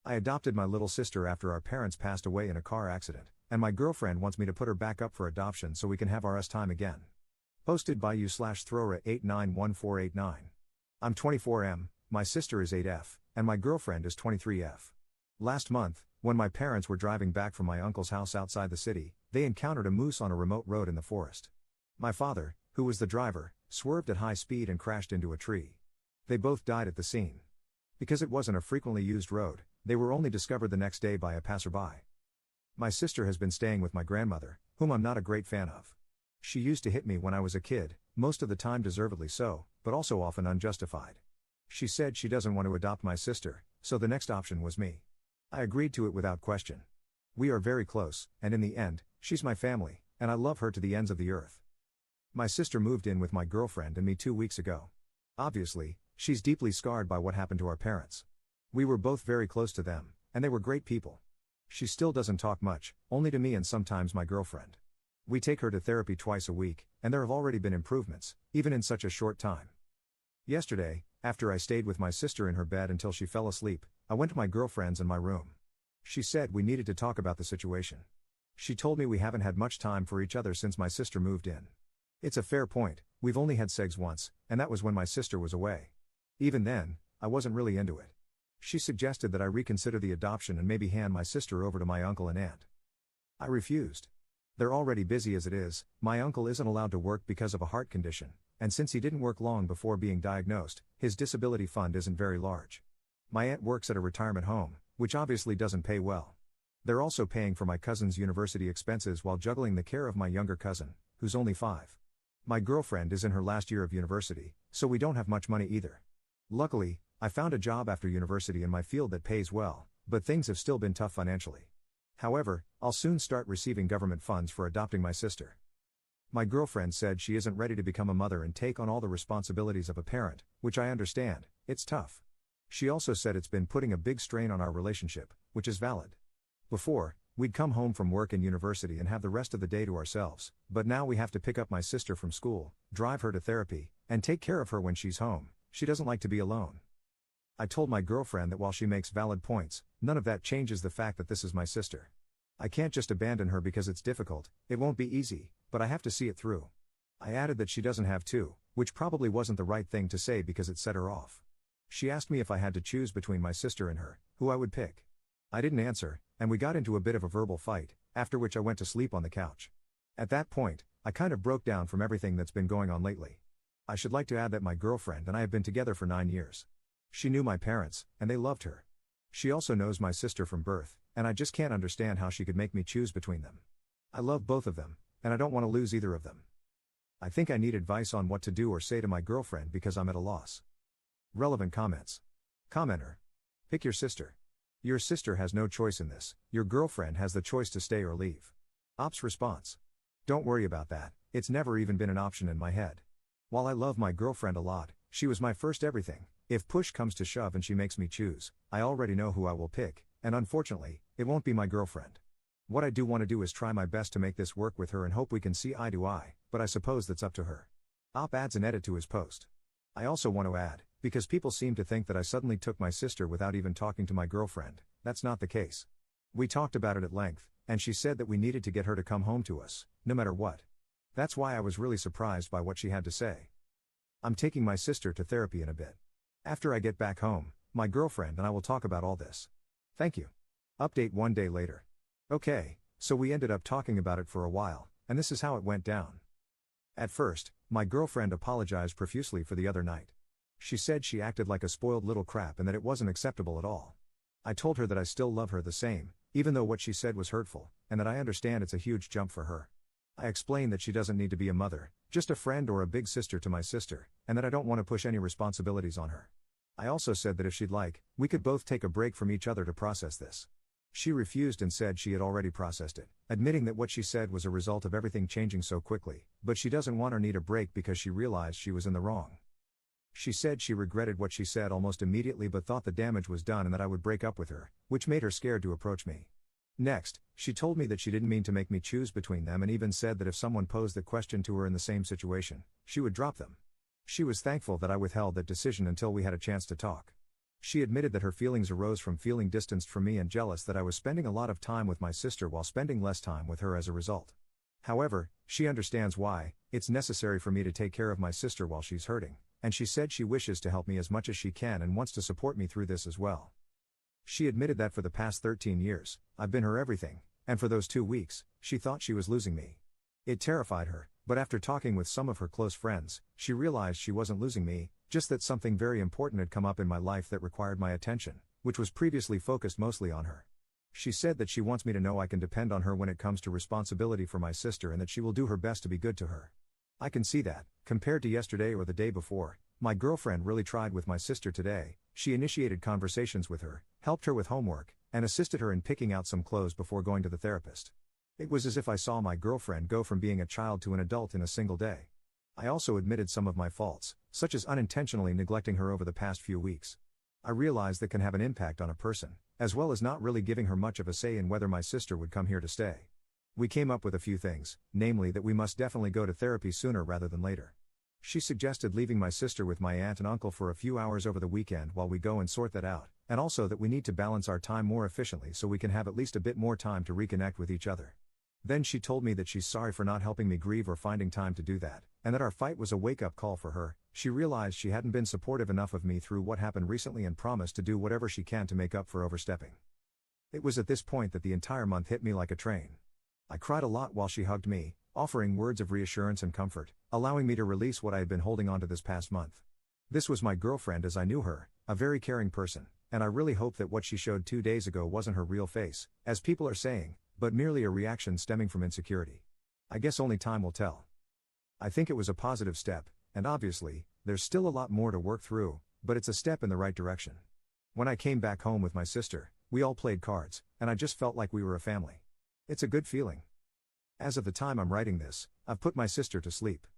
I adopted my little sister after our parents passed away in a car accident, and my girlfriend wants me to put her back up for adoption so we can have our time again. Posted by you/Throra891489. I'm 24M, my sister is 8F, and my girlfriend is 23F. Last month, when my parents were driving back from my uncle's house outside the city, they encountered a moose on a remote road in the forest. My father, who was the driver, swerved at high speed and crashed into a tree. They both died at the scene. Because it wasn't a frequently used road, they were only discovered the next day by a passerby. My sister has been staying with my grandmother, whom I'm not a great fan of. She used to hit me when I was a kid, most of the time deservedly so, but also often unjustified. She said she doesn't want to adopt my sister, so the next option was me. I agreed to it without question. We are very close, and in the end, she's my family, and I love her to the ends of the earth. My sister moved in with my girlfriend and me 2 weeks ago. Obviously, she's deeply scarred by what happened to our parents. We were both very close to them, and they were great people. She still doesn't talk much, only to me and sometimes my girlfriend. We take her to therapy twice a week, and there have already been improvements, even in such a short time. Yesterday, after I stayed with my sister in her bed until she fell asleep, I went to my girlfriend's in my room. She said we needed to talk about the situation. She told me we haven't had much time for each other since my sister moved in. It's a fair point, we've only had sex once, and that was when my sister was away. Even then, I wasn't really into it. She suggested that I reconsider the adoption and maybe hand my sister over to my uncle and aunt. I refused. They're already busy as it is, my uncle isn't allowed to work because of a heart condition, and since he didn't work long before being diagnosed, his disability fund isn't very large. My aunt works at a retirement home, which obviously doesn't pay well. They're also paying for my cousin's university expenses while juggling the care of my younger cousin, who's only 5. My girlfriend is in her last year of university, so we don't have much money either. Luckily, I found a job after university in my field that pays well, but things have still been tough financially. However, I'll soon start receiving government funds for adopting my sister. My girlfriend said she isn't ready to become a mother and take on all the responsibilities of a parent, which I understand, it's tough. She also said it's been putting a big strain on our relationship, which is valid. Before, we'd come home from work and university and have the rest of the day to ourselves, but now we have to pick up my sister from school, drive her to therapy, and take care of her when she's home. She doesn't like to be alone. I told my girlfriend that while she makes valid points, none of that changes the fact that this is my sister. I can't just abandon her because it's difficult, it won't be easy, but I have to see it through. I added that she doesn't have to, which probably wasn't the right thing to say because it set her off. She asked me if I had to choose between my sister and her, who I would pick. I didn't answer, and we got into a bit of a verbal fight, after which I went to sleep on the couch. At that point, I kind of broke down from everything that's been going on lately. I should like to add that my girlfriend and I have been together for 9 years. She knew my parents, and they loved her. She also knows my sister from birth, and I just can't understand how she could make me choose between them. I love both of them, and I don't want to lose either of them. I think I need advice on what to do or say to my girlfriend because I'm at a loss. Relevant comments. Commenter. Pick your sister. Your sister has no choice in this, your girlfriend has the choice to stay or leave. Ops response. Don't worry about that, it's never even been an option in my head. While I love my girlfriend a lot, she was my first everything. If push comes to shove and she makes me choose, I already know who I will pick, and unfortunately, it won't be my girlfriend. What I do want to do is try my best to make this work with her and hope we can see eye to eye, but I suppose that's up to her. Op adds an edit to his post. I also want to add, because people seem to think that I suddenly took my sister without even talking to my girlfriend, that's not the case. We talked about it at length, and she said that we needed to get her to come home to us, no matter what. That's why I was really surprised by what she had to say. I'm taking my sister to therapy in a bit. After I get back home, my girlfriend and I will talk about all this. Thank you. Update 1 day later. Okay, so we ended up talking about it for a while, and this is how it went down. At first, my girlfriend apologized profusely for the other night. She said she acted like a spoiled little crap and that it wasn't acceptable at all. I told her that I still love her the same, even though what she said was hurtful, and that I understand it's a huge jump for her. I explained that she doesn't need to be a mother, just a friend or a big sister to my sister, and that I don't want to push any responsibilities on her. I also said that if she'd like, we could both take a break from each other to process this. She refused and said she had already processed it, admitting that what she said was a result of everything changing so quickly, but she doesn't want or need a break because she realized she was in the wrong. She said she regretted what she said almost immediately but thought the damage was done and that I would break up with her, which made her scared to approach me. Next, she told me that she didn't mean to make me choose between them and even said that if someone posed the question to her in the same situation, she would drop them. She was thankful that I withheld that decision until we had a chance to talk. She admitted that her feelings arose from feeling distanced from me and jealous that I was spending a lot of time with my sister while spending less time with her as a result. However, she understands why. It's necessary for me to take care of my sister while she's hurting, and she said she wishes to help me as much as she can and wants to support me through this as well. She admitted that for the past 13 years, I've been her everything, and for those 2 weeks, she thought she was losing me. It terrified her, but after talking with some of her close friends, she realized she wasn't losing me, just that something very important had come up in my life that required my attention, which was previously focused mostly on her. She said that she wants me to know I can depend on her when it comes to responsibility for my sister and that she will do her best to be good to her. I can see that, compared to yesterday or the day before, my girlfriend really tried with my sister today. She initiated conversations with her, helped her with homework, and assisted her in picking out some clothes before going to the therapist. It was as if I saw my girlfriend go from being a child to an adult in a single day. I also admitted some of my faults, such as unintentionally neglecting her over the past few weeks. I realized that can have an impact on a person, as well as not really giving her much of a say in whether my sister would come here to stay. We came up with a few things, namely that we must definitely go to therapy sooner rather than later. She suggested leaving my sister with my aunt and uncle for a few hours over the weekend while we go and sort that out, and also that we need to balance our time more efficiently so we can have at least a bit more time to reconnect with each other. Then she told me that she's sorry for not helping me grieve or finding time to do that, and that our fight was a wake-up call for her. She realized she hadn't been supportive enough of me through what happened recently and promised to do whatever she can to make up for overstepping. It was at this point that the entire month hit me like a train. I cried a lot while she hugged me, offering words of reassurance and comfort, allowing me to release what I had been holding on to this past month. This was my girlfriend as I knew her, a very caring person, and I really hope that what she showed 2 days ago wasn't her real face, as people are saying, but merely a reaction stemming from insecurity. I guess only time will tell. I think it was a positive step, and obviously, there's still a lot more to work through, but it's a step in the right direction. When I came back home with my sister, we all played cards, and I just felt like we were a family. It's a good feeling. As of the time I'm writing this, I've put my sister to sleep.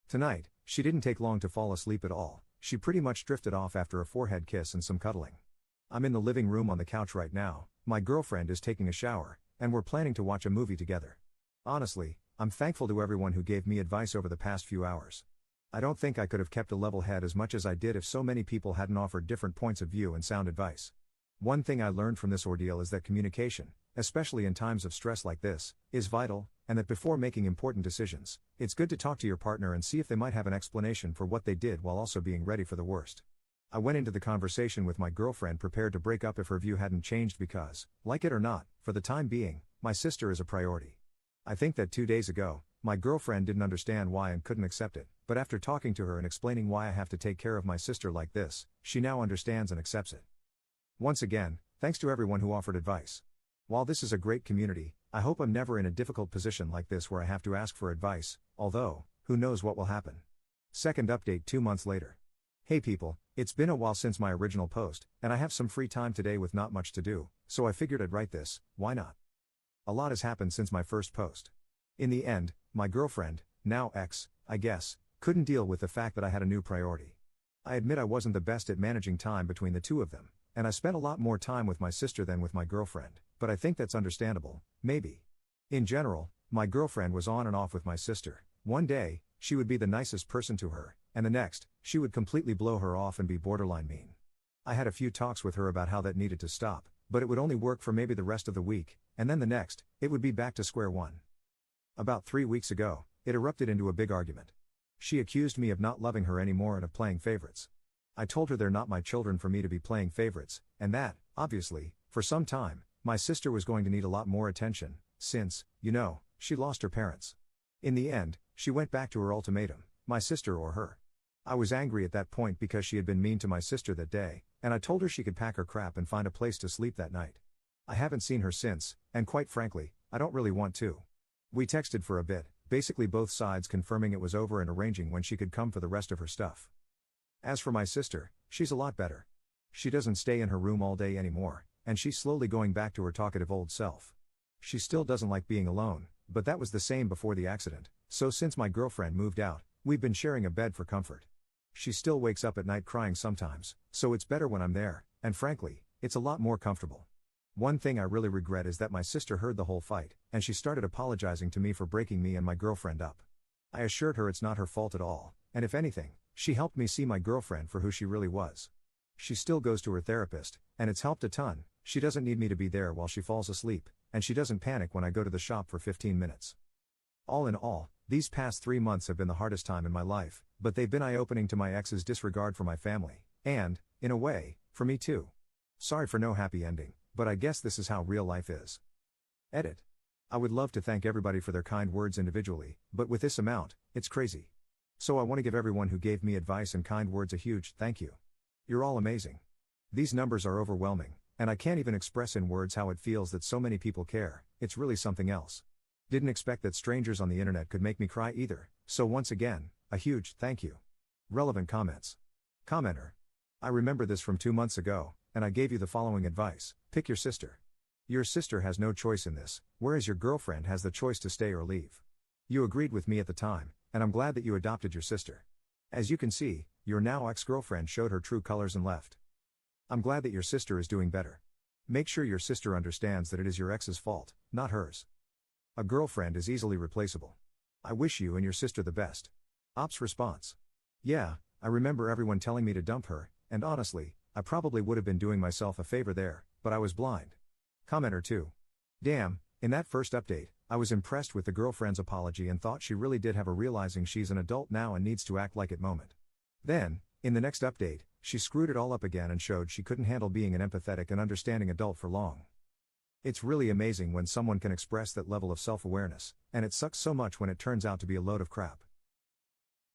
Tonight, she didn't take long to fall asleep at all. She pretty much drifted off after a forehead kiss and some cuddling. I'm in the living room on the couch right now, my girlfriend is taking a shower, and we're planning to watch a movie together. Honestly, I'm thankful to everyone who gave me advice over the past few hours. I don't think I could have kept a level head as much as I did if so many people hadn't offered different points of view and sound advice. One thing I learned from this ordeal is that communication, especially in times of stress like this, is vital, and that before making important decisions, it's good to talk to your partner and see if they might have an explanation for what they did while also being ready for the worst. I went into the conversation with my girlfriend prepared to break up if her view hadn't changed because, like it or not, for the time being, my sister is a priority. I think that 2 days ago, my girlfriend didn't understand why and couldn't accept it, but after talking to her and explaining why I have to take care of my sister like this, she now understands and accepts it. Once again, thanks to everyone who offered advice. While this is a great community, I hope I'm never in a difficult position like this where I have to ask for advice, although, who knows what will happen. Second update 2 months later. Hey people, it's been a while since my original post, and I have some free time today with not much to do, so I figured I'd write this. Why not? A lot has happened since my first post. In the end, my girlfriend, now ex, I guess, couldn't deal with the fact that I had a new priority. I admit I wasn't the best at managing time between the two of them, and I spent a lot more time with my sister than with my girlfriend, but I think that's understandable, maybe. In general, my girlfriend was on and off with my sister. One day, she would be the nicest person to her, and the next, she would completely blow her off and be borderline mean. I had a few talks with her about how that needed to stop, but it would only work for maybe the rest of the week, and then the next, it would be back to square one. About 3 weeks ago, it erupted into a big argument. She accused me of not loving her anymore and of playing favorites. I told her they're not my children for me to be playing favorites, and that, obviously, for some time, my sister was going to need a lot more attention, since, she lost her parents. In the end, she went back to her ultimatum, my sister or her. I was angry at that point because she had been mean to my sister that day, and I told her she could pack her crap and find a place to sleep that night. I haven't seen her since, and quite frankly, I don't really want to. We texted for a bit, basically both sides confirming it was over and arranging when she could come for the rest of her stuff. As for my sister, she's a lot better. She doesn't stay in her room all day anymore, and she's slowly going back to her talkative old self. She still doesn't like being alone, but that was the same before the accident, so since my girlfriend moved out, we've been sharing a bed for comfort. She still wakes up at night crying sometimes, so it's better when I'm there, and frankly, it's a lot more comfortable. One thing I really regret is that my sister heard the whole fight, and she started apologizing to me for breaking me and my girlfriend up. I assured her it's not her fault at all, and if anything, she helped me see my girlfriend for who she really was. She still goes to her therapist, and it's helped a ton. She doesn't need me to be there while she falls asleep, and she doesn't panic when I go to the shop for 15 minutes. All in all, these past 3 months have been the hardest time in my life, but they've been eye-opening to my ex's disregard for my family, and, in a way, for me too. Sorry for no happy ending, but I guess this is how real life is. Edit. I would love to thank everybody for their kind words individually, but with this amount, it's crazy. So I want to give everyone who gave me advice and kind words a huge thank you. You're all amazing. These numbers are overwhelming, and I can't even express in words how it feels that so many people care. It's really something else. Didn't expect that strangers on the internet could make me cry either, so once again, a huge thank you. Relevant comments. Commenter. I remember this from 2 months ago, and I gave you the following advice: pick your sister. Your sister has no choice in this, whereas your girlfriend has the choice to stay or leave. You agreed with me at the time, and I'm glad that you adopted your sister. As you can see, your now ex-girlfriend showed her true colors and left. I'm glad that your sister is doing better. Make sure your sister understands that it is your ex's fault, not hers. A girlfriend is easily replaceable. I wish you and your sister the best. Ops response. Yeah, I remember everyone telling me to dump her, and honestly, I probably would have been doing myself a favor there, but I was blind. Commenter 2. Damn, in that first update, I was impressed with the girlfriend's apology and thought she really did have a realizing she's an adult now and needs to act like it moment. Then, in the next update, she screwed it all up again and showed she couldn't handle being an empathetic and understanding adult for long. It's really amazing when someone can express that level of self-awareness, and it sucks so much when it turns out to be a load of crap.